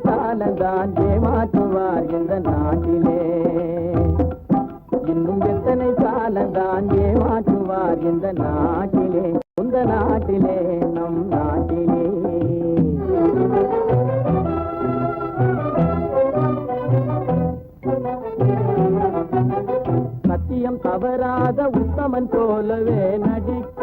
காலந்தான் ஏமாற்றுவார் இந்த நாட்டிலே, இன்னும் எத்தனை காலந்தான் ஏமாற்றுவார் இந்த நாட்டிலே, இந்த நாட்டிலே நம் நாட்டிலே. சத்தியம் தவறாத உத்தமன் போலவே நடிக்கிறார்,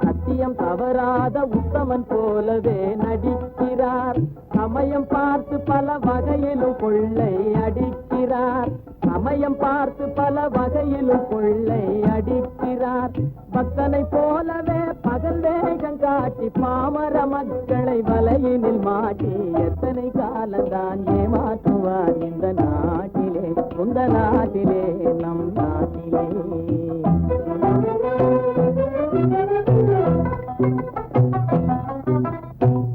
சத்தியம் தவறாத உத்தமன் போலவே நடிக்கிறார். சமயம் பார்த்து பல வகையிலும் கொள்ளை அடிக்கிறார், சமயம் பார்த்து பல வகையிலும் கொள்ளை அடிக்கிறார். பக்தனை போலவே பகல் வேகம் காட்டி பாமர மக்களை வலையினில் மாட்டி எத்தனை காலந்தான் ஏமாற்றுவார் இந்த நாட்டிலே, இந்த நாட்டிலே நம் நாட்டிலே.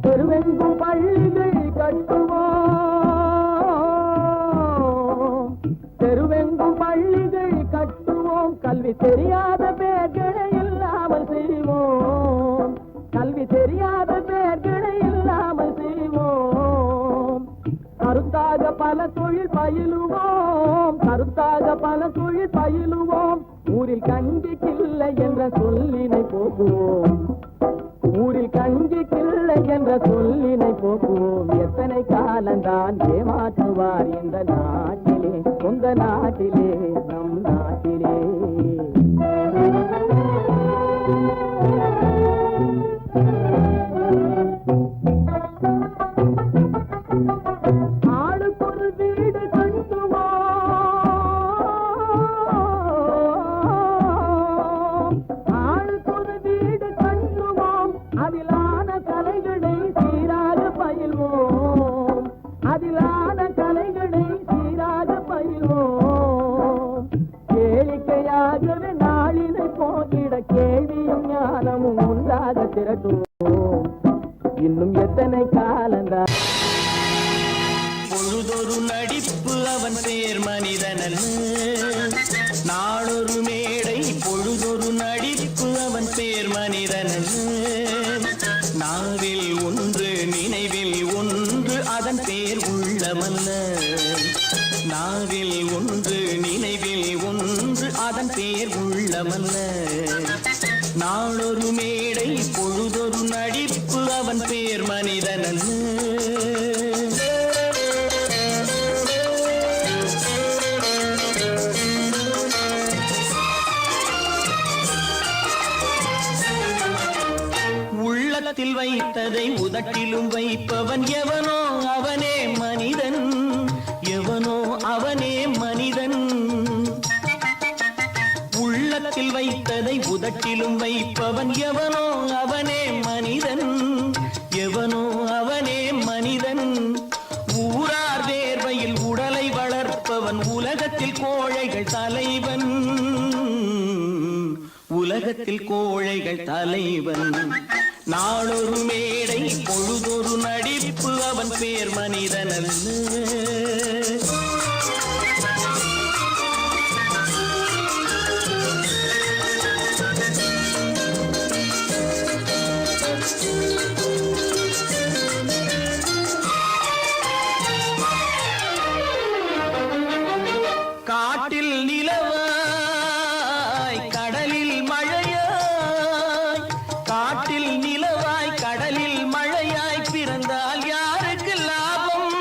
தெருவெங்கும் பள்ளிகள் கட்டுவோம், தெருவெங்கும் பள்ளிகள் கட்டுவோம், கல்வி தெரியாத பேர்களை இல்லாமல் செய்வோம், கல்வி தெரியாத பேர்களை இல்லாமல் செய்வோம். கருத்தாக பல தொழில் பயிலுவோம், கருத்தாக பல தொழில் பயிலுவோம். ஊரில் கஞ்சி கிள்ளை என்ற சொல்லினை போக்குவோம், ஊரில் கஞ்சி கிள்ளை என்ற சொல்லினை போக்குவோம். எத்தனை காலந்தான் ஏமாற்றுவார் இந்த நாட்டிலே, இந்த நாட்டிலே நம் நாட்டிலே. ஆளுக்கொரு வீடு கட்டுவோம், ஆளுக்கொரு வீடு கட்டுவோம். அதிலான கலைகளை சீராக பயில்வோம், அதிலான கலைகளை சீராக பயில்வோம். கேளிக்கையாகவே நாளினை போகிட கேள்வியும் ஞானமும் ஒன்றாக திரட்டுவோம். இன்னும் எத்தனை காலந்தான் பொழுதொரு நடிப்பு அவன் பேர் மனிதனல்ல, நாளொரு மேடை பொழுதொரு நடிப்பு அவன் பேர் மனிதனல்ல. நாவில் ஒன்று நினைவில் ஒன்று அதன் பேர் உள்ளமல்ல, நாவில் ஒன்று நினைவில் ஒன்று அதன் பேர் உள்ளமல்ல. நாளொரு மேடை பொழுதொரு நடிப்பு அவன் பேர் மனிதனல்ல. உள்ளத்தில் வைத்ததை உதட்டிலும் வைப்பவன் எவனோ அவனே மனிதன், எவனோ அவனே மனிதன். உள்ளத்தில் வைத்ததை உதட்டிலும் வைப்பவன் எவனோ அவனே மனிதன், எவனோ அவனே மனிதன். ஊரார் வேர்வையில் உடலை வளர்ப்பவன் உலகத்தில் கோழைகள் தலைவன், உலகத்தில் கோழைகள் தலைவன். நாளொரு மேடை பொழுதொரு நடிப்பு அவன் பேர் மனிதனல்ல. காட்டில் நிலவாய் கடலில் மழையாய், காட்டில் நிலவாய் கடலில் மழையாய். பிறந்தால் யாருக்கு லாபம்,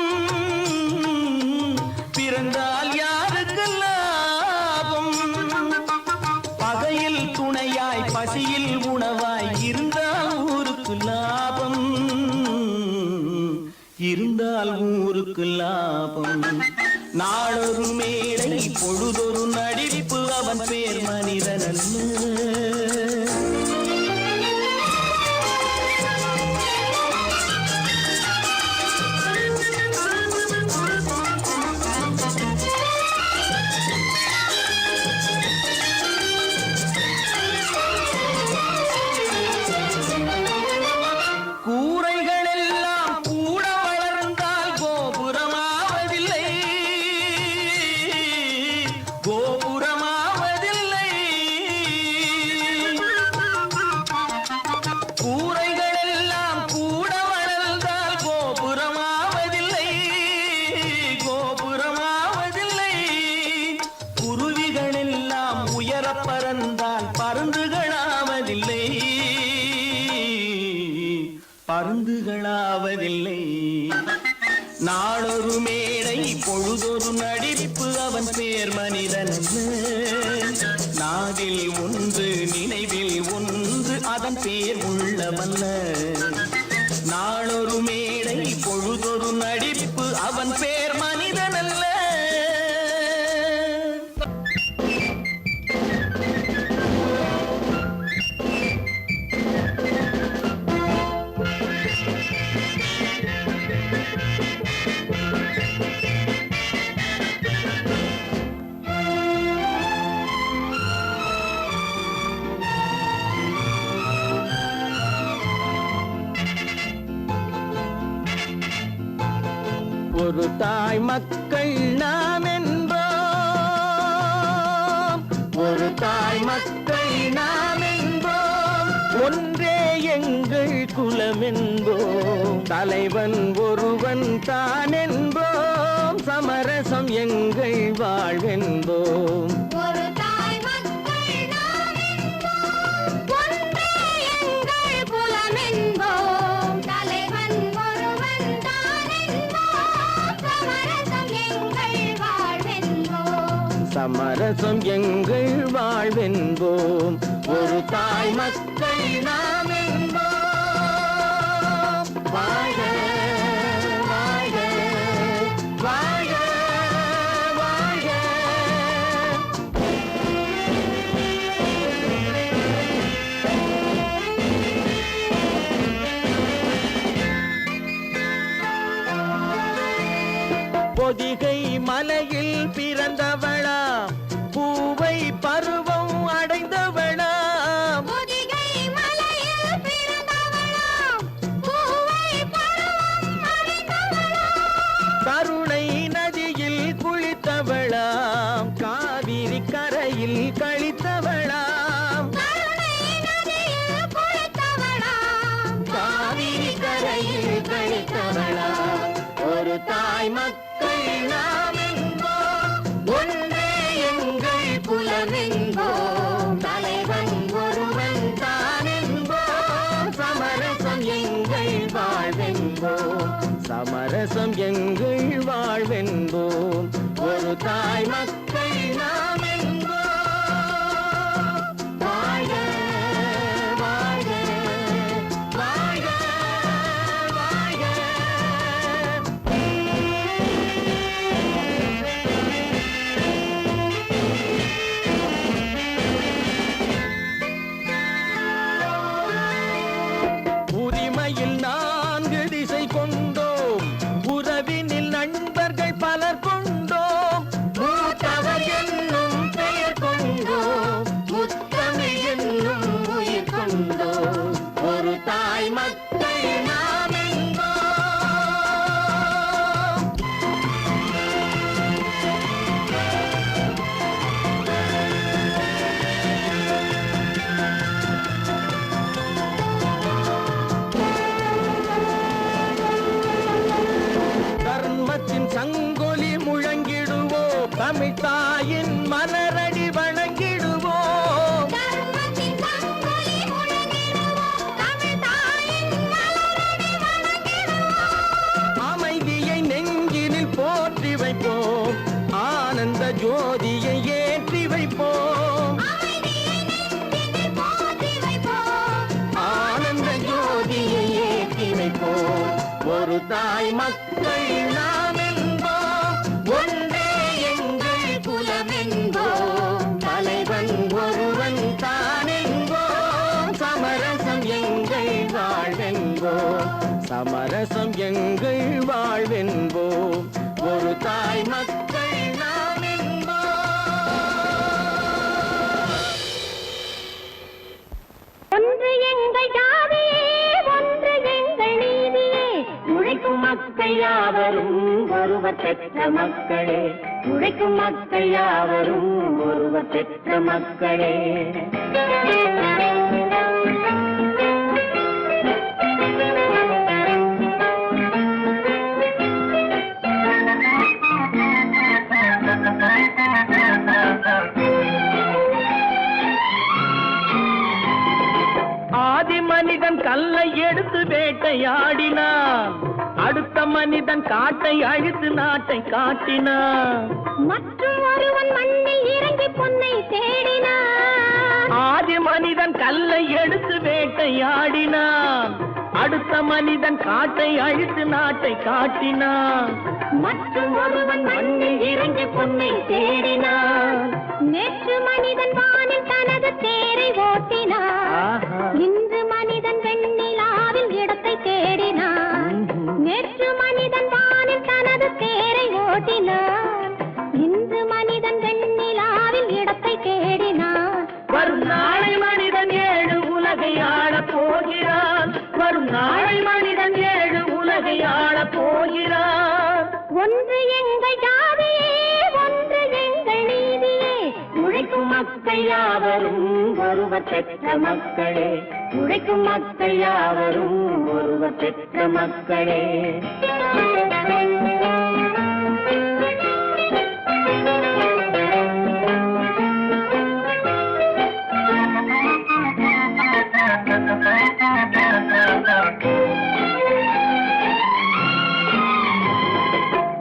பிறந்தால் யாருக்கு லாபம். பகையில் துணையாய் பசியில் உணவாய் இருந்தால் ஊருக்கு லாபம், இருந்தால் ஊருக்கு லாபம். நாளொரு மேடை பொழுதொரு நடிப்பு அவன் பேர் மனிதனல்ல. நாளொரு மேடை பொழுதொரு நடிப்பு அவன் பேர் மனிதன் நாவில் ஒன்று நினைவில் ஒன்று அதன் பேர் உள்ளமல்ல நாளொரு மேடை பொழுதொரு நடிப்பு அவன் பேர் மனிதன் அல்ல ஒரு தாய் மக்கள் நாம் என்போம் ஒரு தாய் மக்கள் நாம் என்போம் ஒன்றே எங்கள் குலம் என்போம் தலைவன் ஒருவன் தான் என்போம் சமரசம் எங்கள் வாழ்வென்போம் ஒரு தாய் மக்கள் நாம் என்போம் ஒன்றே எங்கள் குலம் என்போம் தலைவன் ஒருவன் தான் என்போம் சமரசம் எங்கள் வாழ்வென்போம் சமரசம் எங்கள் வாழ்வென்போம் ஒரு தாய் மக்கள் நாம் என்போம் வாழ்க வாழ்க வாழ்க வாழ்க பொதிகை மலையில் பிறந்தவளா பூவை பருவம் அடைந்தவளா பொதிகை மலையில் பிறந்தவளாம் பூவை பருவம் அடைந்தவளாம் கருணை நதியில் குளித்தவளாம் காவிரி கரையில் கழித்தவளாம் கருணை நதியில் குளித்தவளாம் காவிரி கரையில் கழித்தவளாம் ஒரு தாய் மக்கள் நாம் என்போம் ஒன்றே எங்கள் குலம் என்போம் தலைவன் ஒருவன் தான் என்போம் சமரசம் எங்கள் வாழ்வென்போம் சமரசம் எங்கள் வாழ்வென்போம் ஒரு தாய் மக்கள் நாம் என்போம் வாழ்க வாழ்க வாழ்க வாழ்க உரிமையில் 4 திசை கொண்டோம் உறவினில் நண்பர்கள் பலர் கொண்டோம் மூத்தவர் என்னும் பெயர் கொண்டோம் முத்தமிழ் என்னும் உயிர் கொண்டோம் ஒரு தாய் மக்கள் நாம் என்போம் தர்மத்தின் சங்கொலி முழங்கிடுவோம் தமிழ் தாயின் மலரடி வணங்கிடுவோம் தர்மத்தின் சங்கொலி முழங்கிடுவோம் தமிழ் தாயின் மலரடி வணங்கிடுவோம் அமைதியை நெஞ்சினில் போற்றி வைப்போம் ஆனந்த ஜோதியை ஏற்றி வைப்போம் அமைதியை நெஞ்சினில் போற்றி வைப்போம் ஆனந்த ஜோதியை ஏற்றி வைப்போம் ஒரு தாய் மக்கள் நாம் என்போம் ஒன்றே எங்கள் குலம் என்போம் தலைவன் ஒருவன் தான் என்போம் சமரசம் எங்கள் வாழ்வென்போம் சமரசம் எங்கள் வாழ்வென்போம் ஒரு தாய் மக்கள் நாம் என்போம் ஒன்று எங்கள் ஜாதியே ஒன்று எங்கள் நீதியே உழைக்கும் மக்கள் யாவரும் ஒருவர் பெற்ற மக்களே உழைக்கும் மக்கள் யாவரும் ஒருவர் பெற்ற மக்களே ஆதி மனிதன் கல்லை எடுத்து வேட்டையாடினான் அடுத்த மனிதன் காட்டை அழித்து நாட்டை காட்டினான். மற்றும் ஒருவன் மண்ணில் இறங்கி பொன்னை தேடினான். ஆதி மனிதன் கல்லை எடுத்து வேட்டையாடினான். அடுத்த மனிதன் காட்டை அழித்து நாட்டை காட்டினான். மற்றும் ஒருவன் மண்ணில் இறங்கி பொன்னை தேடினான். நேற்று மனிதன் வானில் தனது தேரை ஓட்டினான். இன்று மனிதன் வெண்ணிலாவில் இடத்தை தேடினான். நேற்று மனிதன் வானில் தனது தேரை ஓட்டினான். இன்று மனிதன் வெண்ணிலாவில் இடத்தை தேடினான். வரும் நாளை மனிதன் 7 உலகை ஆளப் போகிறான். வரும் நாளை மனிதன் 7 உலகை ஆளப் போகிறான். ஒன்று எங்கள் ஜாதியே, ஒன்று எங்கள் நீதியே. உழைக்கும் மக்கள் யாவரும் ஒருவர் பெற்ற மக்களே. உழைக்கும் மக்கள் யாவரும் ஒருவர் பெற்ற மக்களே.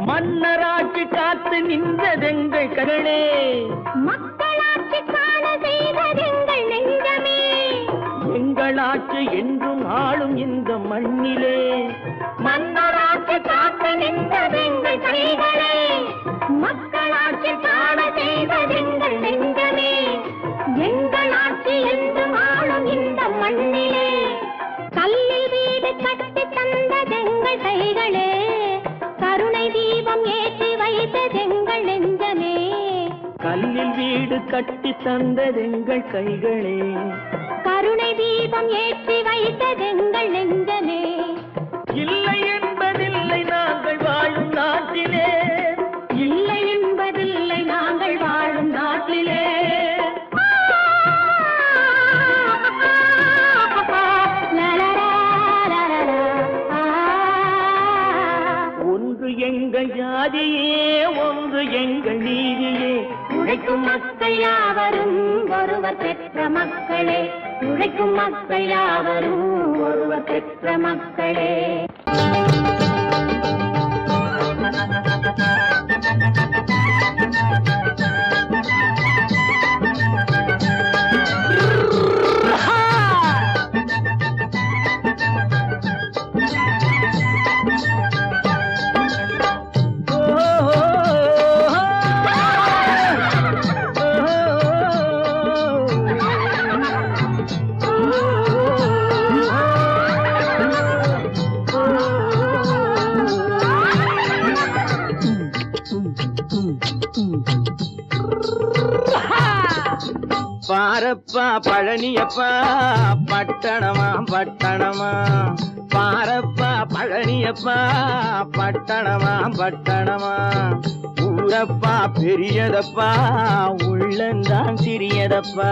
மன்னராட்சி காத்து நின்றதெங்கள் கரணே. மக்களாட்சி காண செய்ததெங்கள் நெஞ்சமே. எங்களாட்சி என்றும் ஆளும் இந்த மண்ணிலே. மன்னராட்சி காத்து நின்றதெங்கள் கைகளே. மக்களாட்சி காண செய்ததெங்கள் நெஞ்சமே. எங்களாட்சி என்றும் ஆளும் இந்த மண்ணிலே. கல்லில் வீடு கட்டி தந்ததெங்கள் கைகளே. கருணை தீபம் ஏற்றி வைத்ததெங்கள் நெஞ்சமே. கல்லில் வீடு கட்டி தந்ததெங்கள் கைகளே. கருணை தீபம் ஏற்றி வைத்ததெங்கள் நெஞ்சமே. இல்லை என்பதில்லை நாங்கள் வாழும் நாட்டிலே. இல்லை என்பதில்லை நாங்கள் வாழும் நாட்டிலே. ஒன்று எங்கள் ஜாதியே, ஒன்று எங்கள் நீதியே. உழைக்கும் மக்கள் யாவரும் ஒருவர் பெற்ற மக்களே. உழைக்கும் மக்கள் யாவரும் ஒருவர் பெற்ற மக்களே. பாரப்பா பழனியப்பா பட்டணமா பட்டணமா. பாரப்பா பழனியப்பா பட்டணமா பட்டணமா. ஊரப்பா பெரியதப்பா உள்ளந்தான் சிறியதப்பா.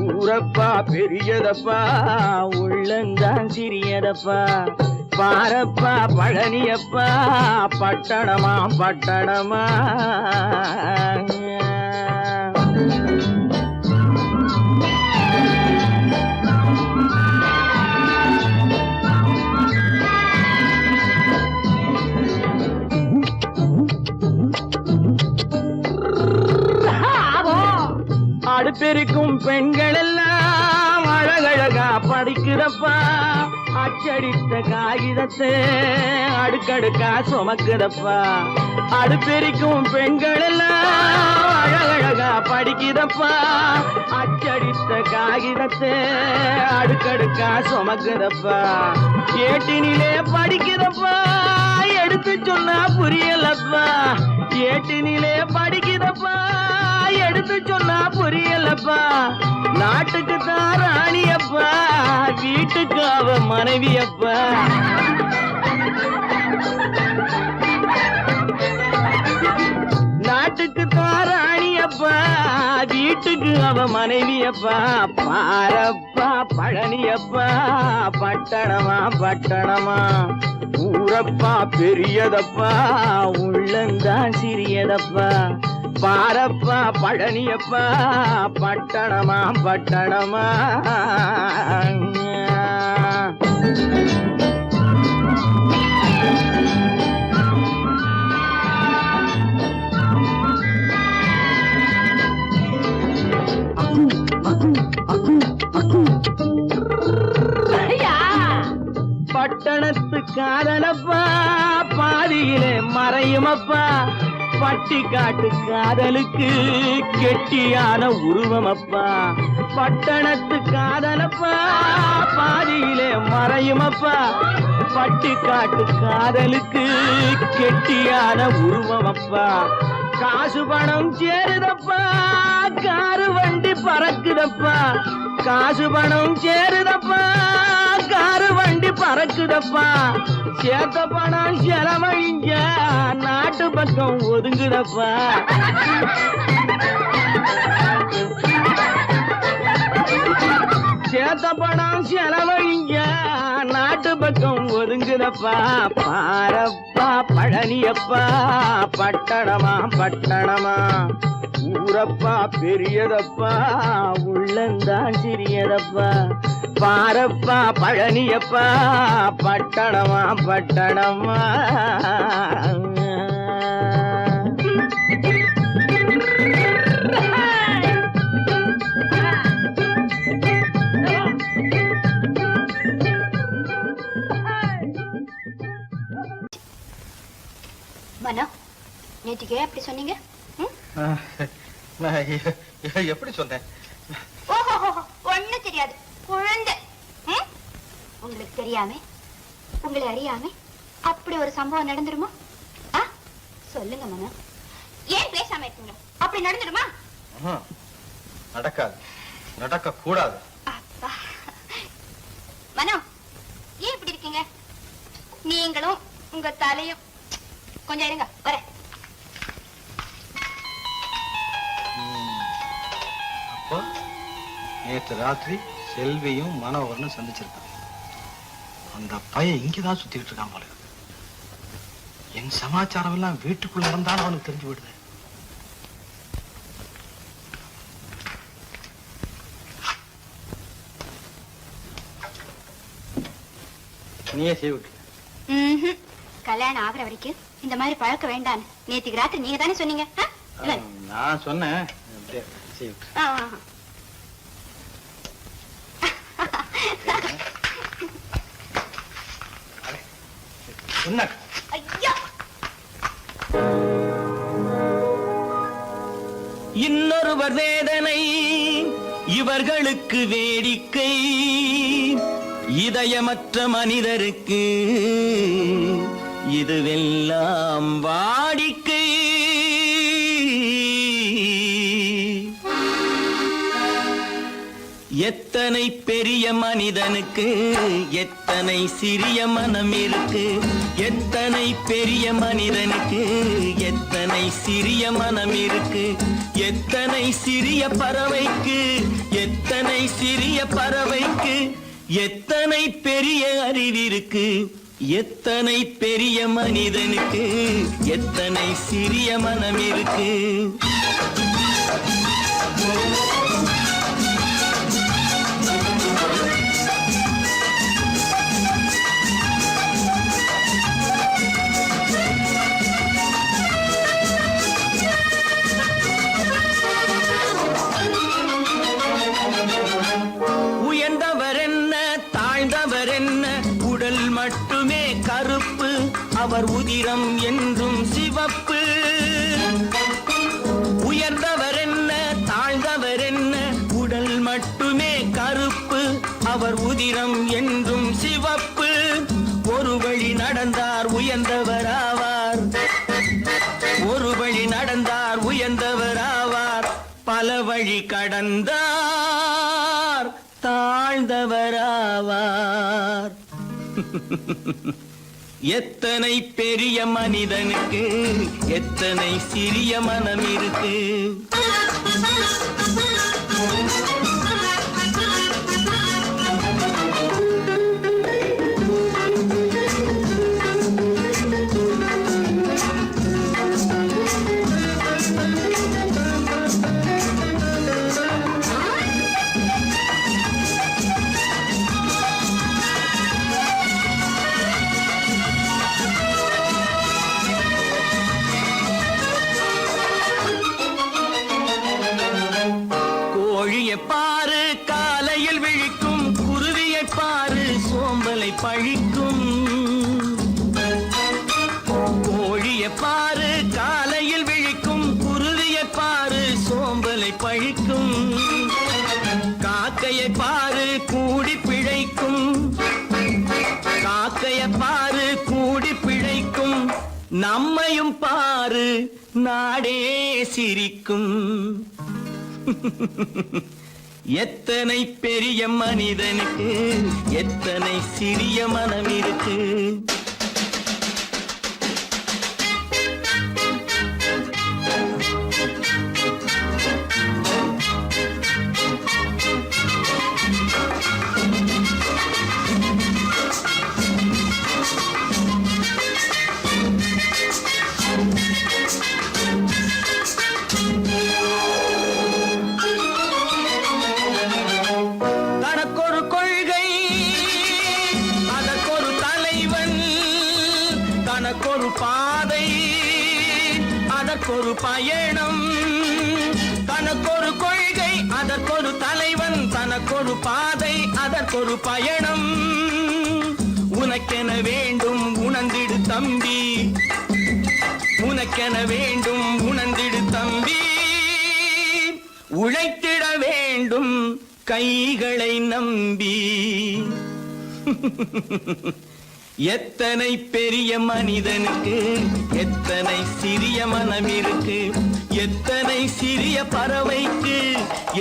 ஊரப்பா பெரியதப்பா உள்ளந்தான் சிறியதப்பா. பாரப்பா பழனியப்பா பட்டணமா பட்டணமா. அடுப்பெருக்கும் பெண்கள் எல்லாம் அழகழகா படிக்கிறப்பா. அச்சடித்த காகிதத்தை அடுக்கடுக்கா சுமக்குதப்பா. அடுப்பெருக்கும் பெண்கள் எல்லாம் அழகழகா படிக்கிறப்பா. அச்சடித்த காகிதத்தை அடுக்கடுக்கா சுமக்குதப்பா. ஏட்டினிலே படிக்கிறப்பா, எடுத்து சொன்னா புரியலப்பா. ஏட்டினிலே படிக்கிறப்பா, எடுத்து சொன்னா புரியலப்பா. நாட்டுக்கு தான் ராணியப்பா, வீட்டுக்கு அவ மனைவியப்பா. நாட்டுக்கு தான் ராணியப்பா, வீட்டுக்கு அவ மனைவியப்பா. பாரப்பா பழனியப்பா பட்டணமா பட்டணமா. ஊரப்பா பெரியதப்பா உள்ளந்தான் சிறியதப்பா. பாரப்பா பழனியப்பா பட்டணமா பட்டணமா. பட்டணத்து காதலப்பா பாதியிலே மறையுமப்பா பட்டி காட்டு காதலுக்கு கெட்டியான உருவமப்பா பட்டணத்து காதலப்பா பாதியிலே மறையுமப்பா பட்டி காட்டு காதலுக்கு கெட்டியான உருவமப்பா காசு பணம் சேருதப்பா காரு வண்டி பறக்குதப்பா காசு பணம் சேருதப்பா காரு வண்டி பறக்குதப்பா சேத்த பணம் செலவழிஞ்ச நாட்டு பக்கம் ஒதுங்குதப்பா சேத்த பணம் செலவழிஞ்ச நாட்டு பக்கம் ஒதுங்குதப்பா பாரப்பா பழனியப்பா பட்டணமா பட்டணமா ஊரப்பா பெரியதப்பா உள்ளந்தான் சிறியதப்பா பாரப்பா பழனியப்பா பட்டணமா பட்டணமா மனோ நேற்றுக்கே அப்படி சொன்னீங்க எப்படி சொன்னேன்? ஓஹோ ஒண்ணு தெரியாது குழந்தை. உங்களுக்கு தெரியாம உங்களை அறியாம அப்படி ஒரு சம்பவம் நடந்துருமா? சொல்லுங்க மனோ, ஏன் பேசாம இருக்கீங்க? அப்படி நடந்துடுமா? நடக்காது, நடக்க கூடாது. மனோ ஏன் இப்படி இருக்கீங்க? நீங்களும் உங்க தலையும் கொஞ்சம் இருங்க, வரேன். அப்போ நேற்று ராத்திரி செல்வியும் மனோகரனும் சந்திச்சிருக்கான். அந்த பையன் இங்கதான் சுத்திட்டு இருக்கான் போல. என் சமாச்சாரம் எல்லாம் வீட்டுக்குள்ள இருந்தாலும் அவனுக்கு தெரிஞ்சு விடுது. நீயே செய்விட்டு கல்யாணம் ஆகிற வரைக்கும் இந்த மாதிரி பழக்க வேண்டாம். நேற்றுக்கு ராத்திரி நீங்க தானே சொன்னீங்க. நான் சொன்னேன். இன்னொருவர் வேதனை இவர்களுக்கு வேடிக்கை, இதயமற்ற மனிதருக்கு இதுவெல்லாம் வாடிக்கை. எத்தனை பெரிய மனிதனுக்கு எத்தனை சிறிய மனம் இருக்கு, எத்தனை பெரிய மனிதனுக்கு எத்தனை சிறிய மனம் இருக்கு, எத்தனை சிறிய பறவைக்கு எத்தனை சிறிய பறவைக்கு எத்தனை பெரிய அறிவிருக்கு, எத்தனை பெரிய மனிதனுக்கு எத்தனை சிறிய மனம் இருக்கு. உயர்ந்தவர் என்ன தாழ்ந்தவர் என்ன, உடல் மட்டுமே கருப்பு, அவர் உதிரம் என்றும் சிவப்பு. உயர்ந்தவர் என்ன தாழ்ந்தவர் என்ன, உடல் மட்டுமே கருப்பு, அவர் உதிரம் என்றும் சிவப்பு. ஒரு வழி நடந்தார் உயர்ந்தவர் ஆவார், ஒரு வழி நடந்தார் உயர்ந்தவர் ஆவார், பல வழி கடந்தார் தாழ்ந்தவராவார். எத்தனை பெரிய மனிதனுக்கு எத்தனை சிறிய மனம் இருக்கு. பாரு காலையில் விழிக்கும், குருவியை பாரு சோம்பலை பழிக்கும். பாரு கூடி பிழைக்கும், காக்கைய பாரு கூடி பிழைக்கும், நம்மையும் பாரு நாடே சிரிக்கும். எத்தனை பெரிய மனிதனுக்கு எத்தனை சிறிய மனம் இருக்கு. தனக்கொரு கொள்கை அதற்கொரு தலைவன், தனக்கொரு பாதை அதற்கொரு பயணம். தனக்கொரு கொள்கை அதற்கொரு தலைவன், தனக்கொரு பாதை அதற்கொரு பயணம். உனக்கென வேண்டும் உணர்ந்திடு தம்பி, உனக்கென வேண்டும் உணர்ந்திடு தம்பி. உழைத்திட வேண்டும் கைகளை நம்பி. எத்தனை பெரிய மனிதனுக்கு எத்தனை சிறிய மனம் இருக்கு. எத்தனை சிறிய பறவைக்கு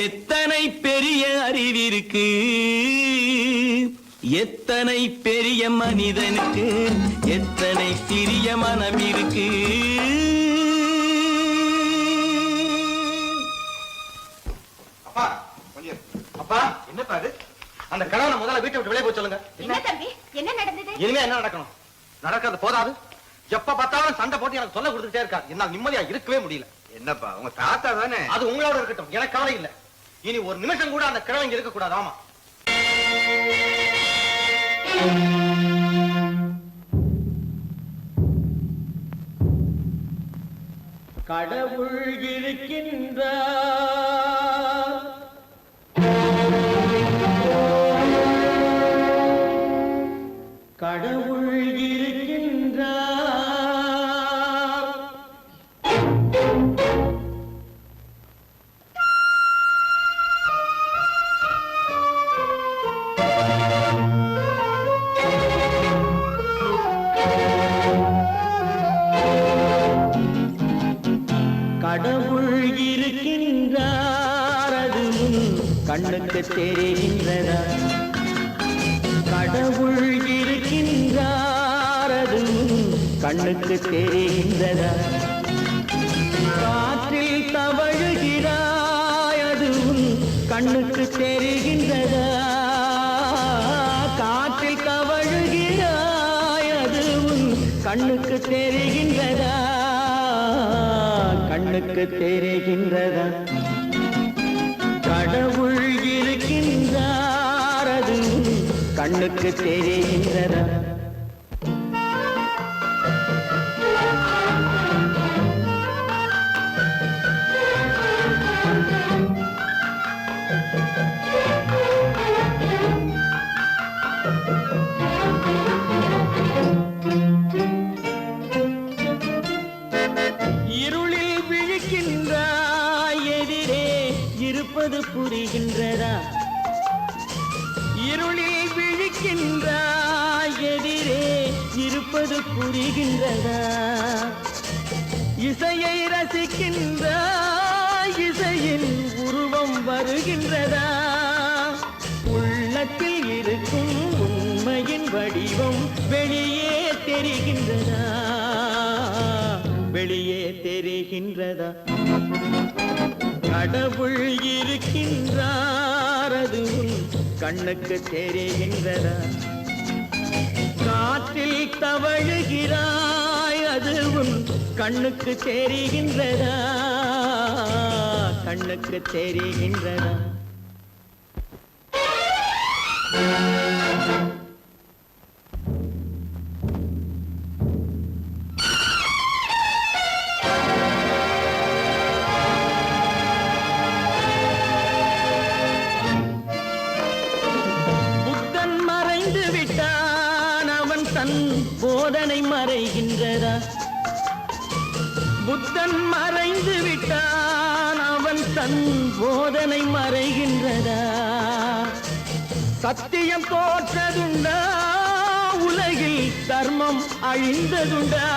எத்தனை பெரிய அறிவிருக்கு. எத்தனை பெரிய மனிதனுக்கு எத்தனை சிறிய மனம் இருக்கு. அப்பா என்னப்பா அது? அந்த கணவனை முதல்ல வீட்டை விட்டு வெளியே போய் சொல்லுங்க. என்ன தம்பி, என்ன நடந்தது? இனிமே என்ன நடக்கணும்? நடக்கிறது போதாது, எப்ப பார்த்தாலும் சண்டை போட்டு எனக்கு சொல்ல கொடுத்துட்டே இருக்காரு. என்னால நிம்மதியா இருக்கவே முடியல. என்னப்பா உங்க தாத்தா தானே? அது உங்களோட இருக்கட்டும், எனக்கு கவலை இல்ல. இனி ஒரு நிமிஷம் கூட அந்த கிழவன் இங்க இருக்க கூடாது. ஆமா, கடவுள் இருக்கின்றார், கடவுள் இருக்கின்றார். கடவுள் இருக்கின்றார், அது கண்ணுக்கு தெரிகின்றதா? கடவுள் இருக்கின்றார், அது கண்ணுக்கு தெரிகின்றதா? காற்றில் தவழுகிறாய், அது கண்ணுக்கு தெரிகின்றதா? காற்றில் தவழுகிறாய், அது கண்ணுக்கு தெரிகின்றதா? கண்ணுக்கு தெரிகின்றதா? கடவுள் இருக்கின்றார், அது கண்ணுக்கு தெரிகின்றதா? இருளில் விழிக்கின்றாய், எதிரே இருப்பது புரிகின்றதா? இருளில் விழிக்கின்றாய், எதிரே இருப்பது புரிகின்றதா? இசையை ரசிக்கின்றாய், இசையின் உருவம் வருகின்றதா? உள்ளத்தில் இருக்கும் உண்மையின் வடிவம் வெளியே தெரிகின்றதா? வெளியே தெரிகின்றதா? கடவுள் இருக்கின்றார், அது கண்ணுக்கு தெரிகின்றதா? காற்றில் தவழுகிறாய், அது கண்ணுக்கு தெரிகின்றதா? கண்ணுக்கு தெரிகின்றதா? புத்தன் மறைந்து விட்டான், அவன் தன் போதனை மறைகின்றதா? புத்தன் மறைந்து விட்டான், அவன் தன் போதனை மறைகின்றதா? சத்தியம் தோற்றதுண்டா, உலகில் தர்மம் அழிந்ததுண்டா?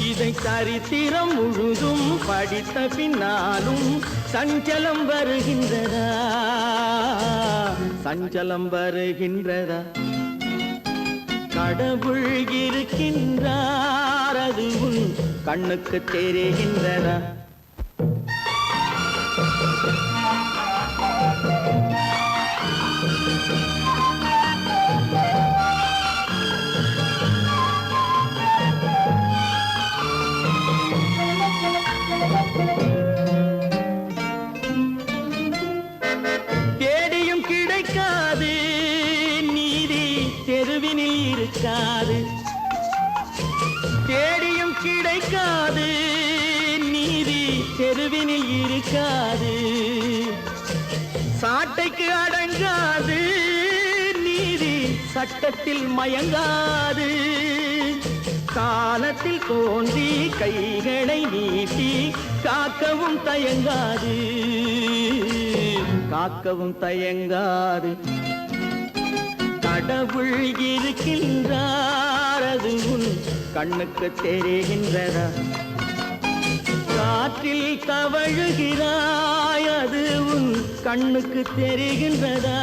இதை சரித்திரம் முழுதும் படித்த பின்னாலும் சஞ்சலம் வருகின்றதா, சஞ்சலம் வருகின்றதா? கடவுள் இருக்கின்றார், அது உன் கண்ணுக்கு தெரிகின்றதா? தேடியும் கிடைக்காது நீதி, தெருவினில் இருக்காது. தேடியும் கிடைக்காது நீதி, தெருவினில் இருக்காது. சாட்டைக்கு அடங்காது நீதி, சட்டத்தில் மயங்காது. காலத்தில் தோன்றி கைகளை நீட்டி காக்கவும் தயங்காது, காக்கவும் தயங்காது. கடவுள் இருக்கின்றார், அது உன் கண்ணுக்கு தெரிகின்றதா? காற்றில் தவழுகிறாய், அது உன் கண்ணுக்கு தெரிகின்றதா,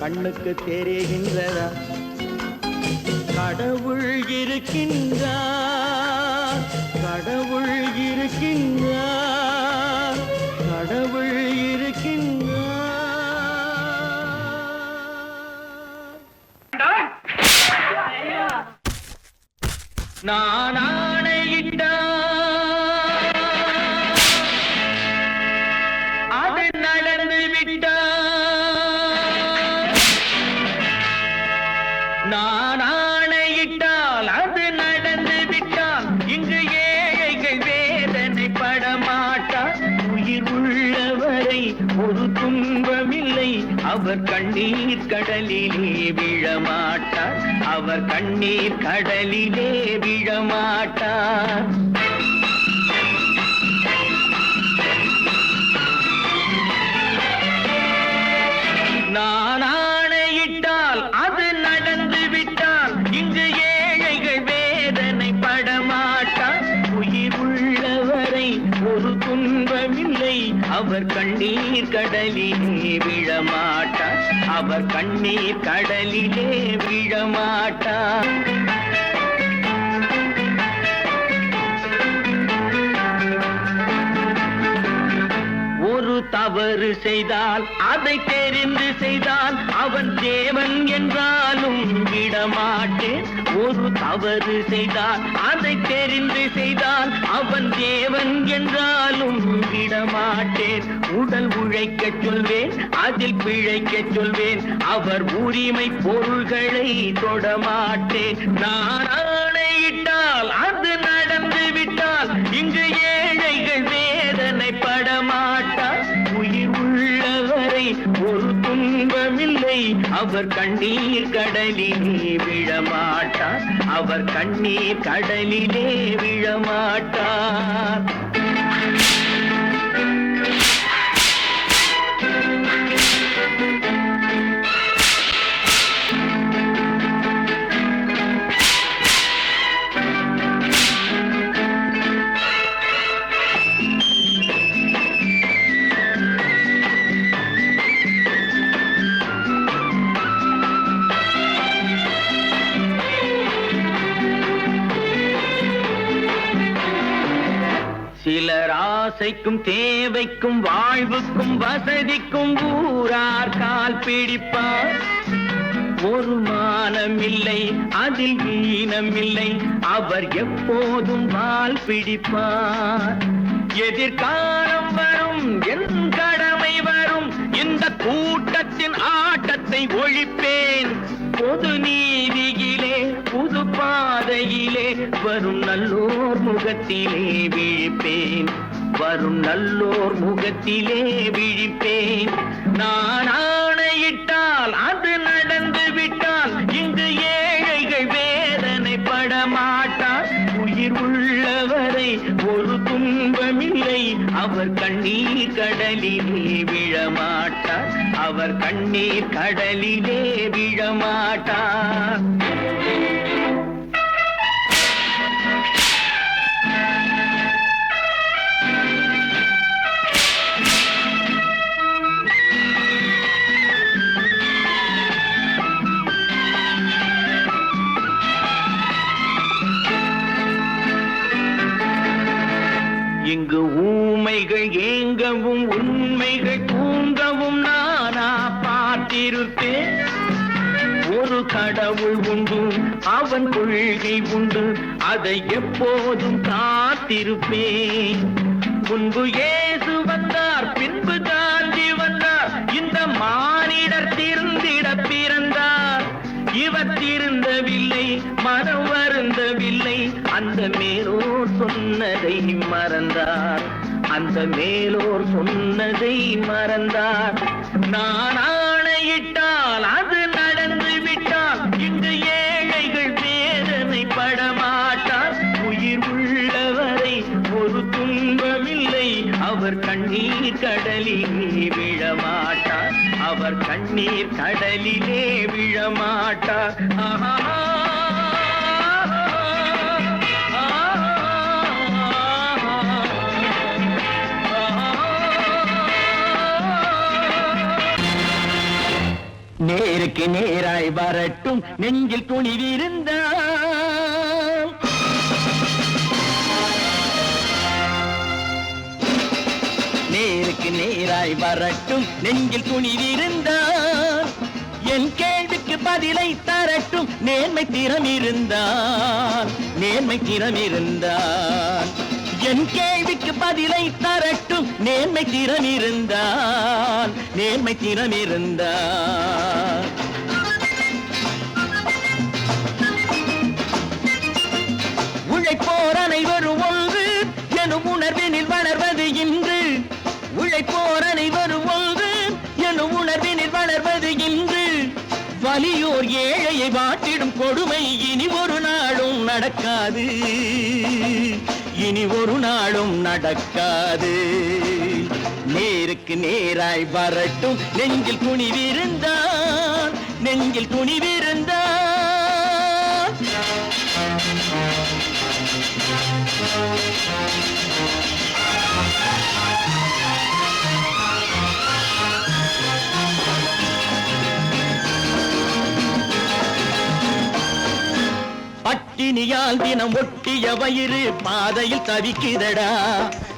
கண்ணுக்கு தெரிகின்றதா? கடவுள் இருக்கின்றார், கடவுள் இருக்கின்றார், கடவுள் இருக்கின்றார். நான் ஆணையிட்டால் அது நடந்து விட்டால், நான் ஆணையிட்டால் அது நடந்து விட்டால், இங்கு ஏழைகள் வேதனை படமாட்டார். உயிர் உள்ளவரை ஒரு துன்பமில்லை, அவர் கண்ணீர் கடலிலே விழமாட்டார், அவர் கண்ணீர் கடலிலே விழமாட்டார். நான் ஆணையிட்டால் அது நடந்து விட்டால், இங்கு ஏழைகள் வேதனை படமாட்டார். உயிர் உள்ளவரை ஒரு துன்பமில்லை, அவர் கண்ணீர் கடலிலே விழமாட்டார், அவர் கண்ணீர் கடலிலே விழமாட்டார். ஒரு தவறு செய்தால் அதை தெரிந்து செய்தால் அவன் தேவன் என்றாலும் விடமாட்டேன். ஒரு தவறு செய்தால் அதை தெரிந்து செய்தால் அவன் தேவன் என்றாலும் விடமாட்டேன். உடல் உழைக்கச் சொல்வேன், அதில் பிழைக்கச் சொல்வேன், அவர் உரிமை பொருள்களை தொடமாட்டேன். நான் ஆணையிட்டால் அது நடந்து விட்டால், இங்கு ஏழைகள் வேதனை படமாட்டார். உயிர் உள்ளவரை ஒரு துன்பமில்லை, அவர் கண்ணீர் கடலிலே விழமாட்டார், அவர் கண்ணீர் கடலிலே விழமாட்டார். சிலர் ஆசைக்கும் தேவைக்கும் வாழ்வுக்கும் வசதிக்கும் ஊரார் கால் பிடிப்பார். ஒரு மானமில்லை, அதில் ஈனமில்லை, அவர் எப்போதும் வால் பிடிப்பார். எதிர்காலம் வரும், என் கடமை வரும், இந்த கூட்டத்தின் ஆட்டத்தை ஒழிப்பேன். பொது நீதியிலே புது பாதையிலே வரும் நல்லோர் முகத்திலே விழிப்பேன், வரும் நல்லோர் முகத்திலே விழிப்பேன். நான் ஆணையிட்டால் அது நடந்து விட்டால், இங்கு ஏழைகள் வேதனை படமாட்டார். உயிர் உள்ளவரை ஒரு துன்பமில்லை, அவர் கண்ணீர் கடலிலே விழமாட்டார், அவர் அவர் கண்ணீர் கடலிலே விழமாட்டார். இங்கு ஊமைகள் ஏங்கவும் உண்மைகள் தூங்கவும் நானா பார்த்திருப்பேன். ஒரு கடவுள் உண்டு, அவன் கொள்கை உண்டு, அதை எப்போதும் காத்திருப்பேன். முன்பு இயேசு வந்தார், பின்பு காந்தி வந்தார், இந்த மானிடர் திருந்திட பிறந்தார். இவர் திருந்தவில்லை, மனம் வருந்தவில்லை, அந்த மேலோர் சொன்னதை மறந்தார். அந்த மேலோர் சொன்னதை மறந்தார். நான் ஆணையிட்டால் அது நடந்து விட்டால் இங்கு ஏழைகள் வேதனை படமாட்டார். உயிர் உள்ளவரை ஒரு துன்பமில்லை, அவர் கண்ணீர் கடலிலே விழமாட்டார். அவர் கண்ணீர் கடலிலே விழமாட்டார். ஆஹா நேருக்கு நேராய் வரட்டும் நெஞ்சில் துணிவிருந்தால். நேருக்கு நேராய் வரட்டும் நெஞ்சில் துணிவிருந்தால். என் கேள்விக்கு பதிலை தரட்டும் நேர்மை திறமிருந்தால். நேர்மை திறமிருந்தால் என் கேள்விக்கு பதிலை தரட்டும் நேர்மை திறமிருந்தால். நேர்மை திறமிருந்தால் உழைப்போர் அனைவரும் ஒன்று எனும் உணர்வினில் வளர்வது இன்று. உழைப்போர் அனைவரும் ஒன்று எனும் உணர்வினில் வளர்வது இன்று. வலியோர் ஏழையை வாட்டிடும் கொடுமை இனி ஒரு நாளும் நடக்காது. இனி ஒரு நாளும் நடக்காது. நேருக்கு நேராய் வரட்டும் நெஞ்சில் துணிவிருந்தால். நெஞ்சில் துணிவிருந்தால் பட்டினியால் தினம் ஒட்டிய வயிறு பாதையில் தவிக்குதடா.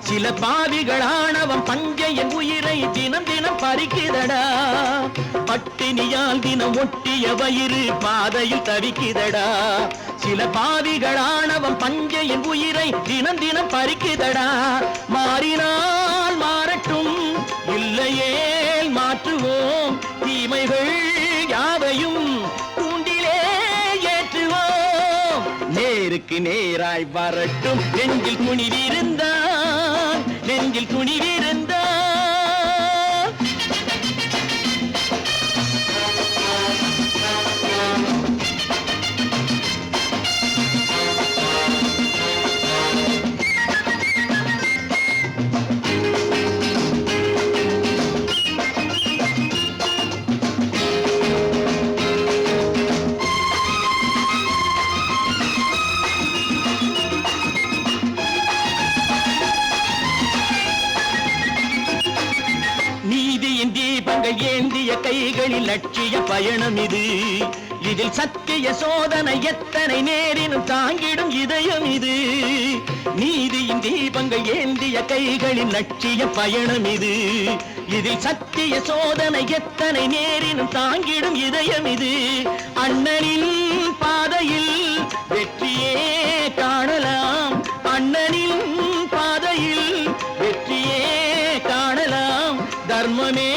சில பாவிகளானவன் பஞ்சையின் உயிரை தினம் தினம் பறிக்குதடா. பட்டினியால் தினம் ஒட்டிய வயிறு பாதையில் தவிக்குதடா. சில பாவிகளானவன் பஞ்சையின் உயிரை தினம் தினம் பறிக்குதடா. மாறினால் மாறட்டும், இல்லையே மாற்றுவோம். தீமைகள் யாவையும் கூண்டிலே ஏற்றுவோம். நேருக்கு நேராய் வரட்டும் நெஞ்சில் துணிவிருந்தால். நெஞ்சில் துணிவிருந்தால் ஏந்திய கைகளில் லட்சிய பயணம் இது. இதில் சத்திய சோதனை எத்தனை நேரினும் தாங்கிடும் இதயம் இது. நீதியின் தீபங்கள் ஏந்திய கைகளில் லட்சிய பயணம் இது. இதில் சத்திய சோதனை எத்தனை நேரினும் தாங்கிடும் இதயம் இது. அண்ணனின் பாதையில் வெற்றியே காணலாம். அண்ணனின் பாதையில் வெற்றியே காணலாம். தர்மமே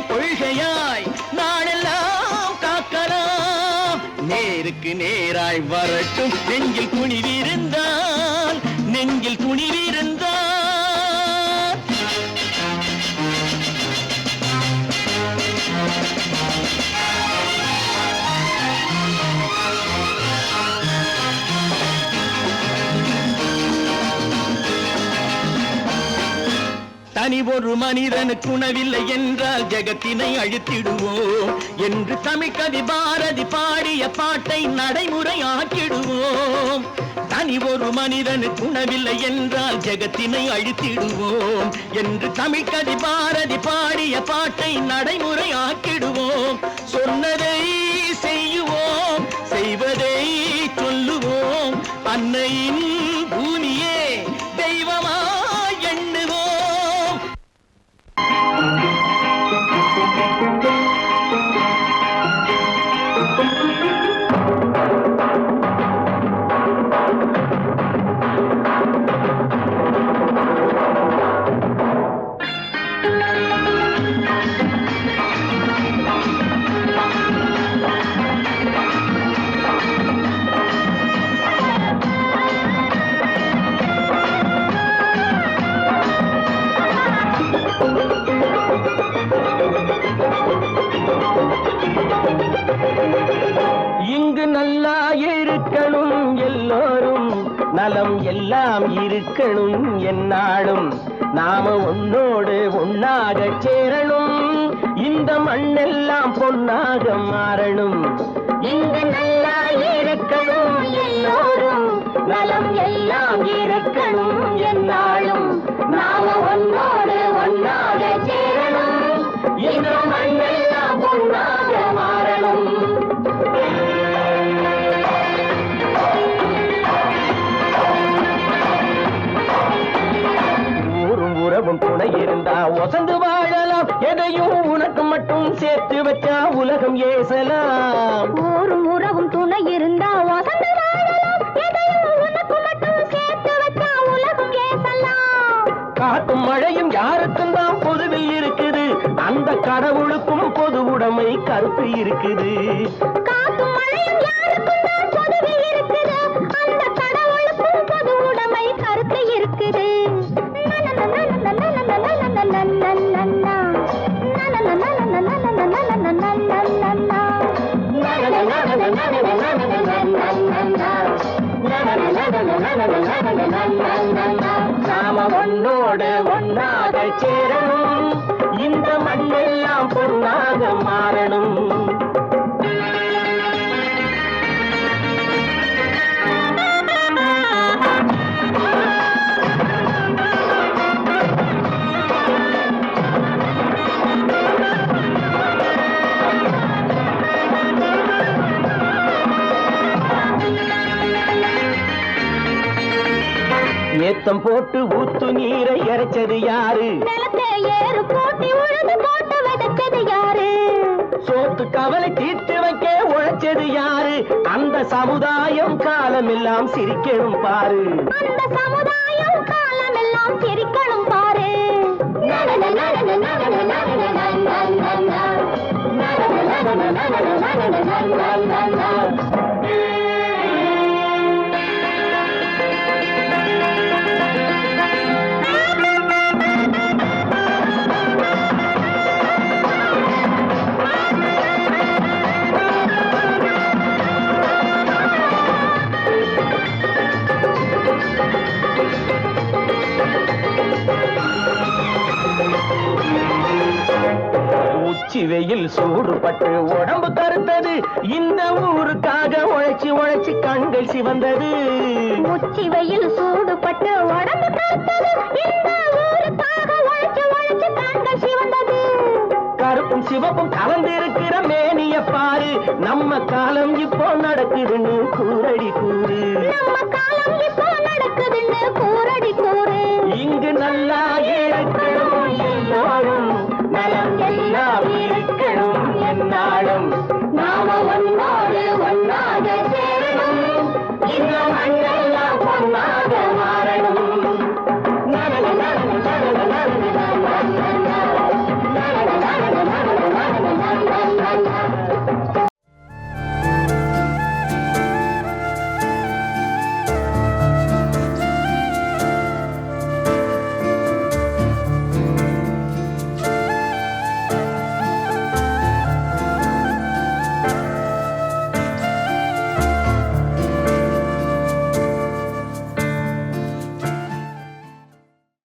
கொள்கையாய் நாளெல்லாம் காக்கலாம். நேருக்கு நேராய் வரட்டும் நெஞ்சில் துணிவிருந்தால். நெஞ்சில் துணிவிருந்தால் தனி ஒரு மனிதனுக்கு உணவில்லை என்றால் ஜெகத்தினை அழித்திடுவோம் என்று தமிழ்கவி பாரதி பாடிய பாட்டை நடைமுறையாக்கிடுவோம். தனி ஒரு மனிதனுக்கு உணவில்லை என்றால் ஜெகத்தினை அழித்திடுவோம் என்று தமிழ்கவி பாரதி பாடிய பாட்டை நடைமுறையாக்கிடுவோம். சொன்னதை செய்யுவோம், செய்வதை சொல்லுவோம். அன்னையின் பூமியே தெய்வமா எண்ணுவோம். இங்கு நல்லா இருக்கணும் எல்லோரும், நலம் எல்லாம் இருக்கணும் என்னாலும். நாம ஒன்னோடு ஒன்னாக சேரணும், இந்த மண்ணெல்லாம் பொன்னாக மாறணும். இங்கு நல்லா இருக்கணும் எல்லோரும், நலம் எல்லாம் இருக்கணும் என்னாலும். நாம ஒன்னோடு ஒன்னாக சேரணும், இந்த மண்ணெல்லாம் பொன்னாக மாறணும். ஊரும் உறவும் துணை இருந்தா ஒசந்து வாழலாம், எதையும் உனக்கு மட்டும் சேர்த்து வச்சா உலகம் ஏசலாம். ஊரும் உறவும் துணை இருந்தா வசந்து வாழலாம், எதையும் உனக்கு மட்டும் சேர்த்து வச்சா உலகம் ஏசலாம். காட்டும் மழையும் யாருக்கும் தான் பொதுவில் இருக்குது, அந்த கடவுளுக்கும் பொது உடைமை கருத்து இருக்குது. காட்டும் மழையும் யாருக்கும் தான் பொதுவில் இருக்குது, அந்த கடவுளுக்கும் பொது உடைமை கருத்து இருக்குது. நாம ஒன்னோடு ஒன்னாக சேரணும், இந்த மண்ணெல்லாம் பொன்னாக மாறணும். ஏத்தம் போட்டு ஊத்து நீரை இறைச்சது யாரு? நிலத்தை ஏறு போட்டி உழுது போட்டு விதைச்சது யாரு? சோத்து கவலை தீர்த்து வைக்க உழைச்சது யாரு? அந்த சமுதாயம் காலமெல்லாம் சிரிக்கணும் பாரு. அந்த சமுதாயம் காலமெல்லாம் சிரிக்கணும் பாரு. உச்சி வெயில் சூடுபட்டு உடம்பு கருத்தது, இந்த ஊருக்காக உழைச்சி உழைச்சி கண்கள் சிவந்தது. உச்சி வெயில் சூடுபட்டு உடம்பு கருத்தது, இந்த ஊருக்காக உழைச்சி உழைச்சி கண்கள் சிவந்தது. கருப்பும் சிவப்பும் கலந்திருக்கிற மேனிய பாரு, நம்ம காலம் இப்போ நடக்குதுன்னு கூரடி கூறு. நம்ம காலம் இப்போ நடக்குதுன்னு கூரடி கூறு. இங்கு நல்லா இருக்கணும் எல்லோரும், நலம் எல்லாம் இருக்கணும் என்னாலும். நாம ஒன்னோடு ஒன்னாக சேரணும், இந்த